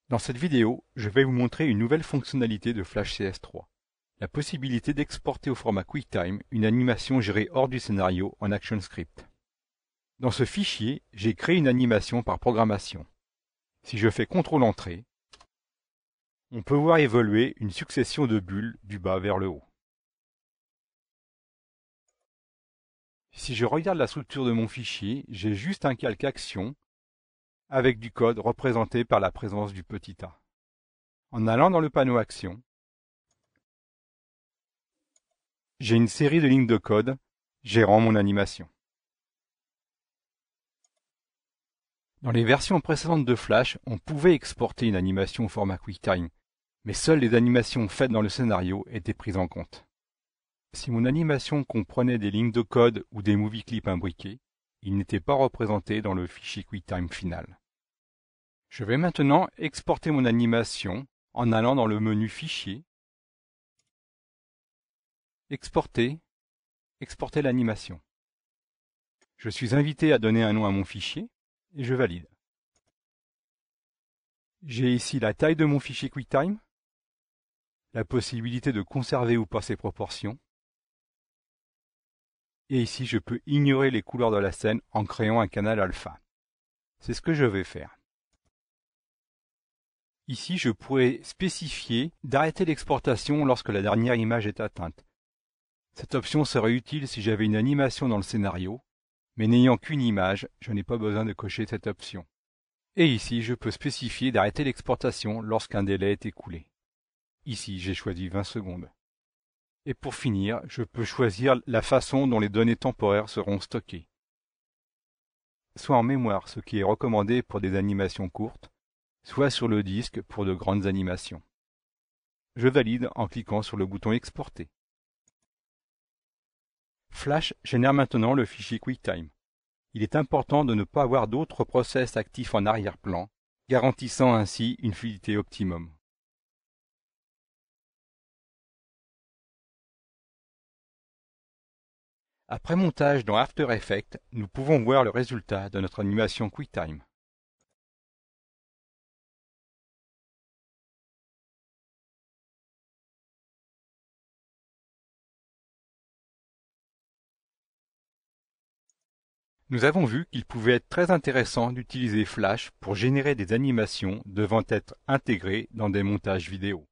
Dans cette vidéo, je vais vous montrer une nouvelle fonctionnalité de Flash CS3, la possibilité d'exporter au format QuickTime une animation gérée hors du scénario en ActionScript. Dans ce fichier, j'ai créé une animation par programmation. Si je fais CTRL-Entrée, on peut voir évoluer une succession de bulles du bas vers le haut. Si je regarde la structure de mon fichier, j'ai juste un calque action avec du code représenté par la présence du petit a. En allant dans le panneau Action, j'ai une série de lignes de code gérant mon animation. Dans les versions précédentes de Flash, on pouvait exporter une animation au format QuickTime, mais seules les animations faites dans le scénario étaient prises en compte. Si mon animation comprenait des lignes de code ou des movie clips imbriqués, ils n'étaient pas représentés dans le fichier QuickTime final. Je vais maintenant exporter mon animation en allant dans le menu Fichier, Exporter, Exporter l'animation. Je suis invité à donner un nom à mon fichier et je valide. J'ai ici la taille de mon fichier QuickTime, la possibilité de conserver ou pas ses proportions, et ici je peux ignorer les couleurs de la scène en créant un canal alpha. C'est ce que je vais faire. Ici, je pourrais spécifier d'arrêter l'exportation lorsque la dernière image est atteinte. Cette option serait utile si j'avais une animation dans le scénario, mais n'ayant qu'une image, je n'ai pas besoin de cocher cette option. Et ici, je peux spécifier d'arrêter l'exportation lorsqu'un délai est écoulé. Ici, j'ai choisi 20 secondes. Et pour finir, je peux choisir la façon dont les données temporaires seront stockées. Soit en mémoire, ce qui est recommandé pour des animations courtes, soit sur le disque pour de grandes animations. Je valide en cliquant sur le bouton Exporter. Flash génère maintenant le fichier QuickTime. Il est important de ne pas avoir d'autres process actifs en arrière-plan, garantissant ainsi une fluidité optimum. Après montage dans After Effects, nous pouvons voir le résultat de notre animation QuickTime. Nous avons vu qu'il pouvait être très intéressant d'utiliser Flash pour générer des animations devant être intégrées dans des montages vidéo.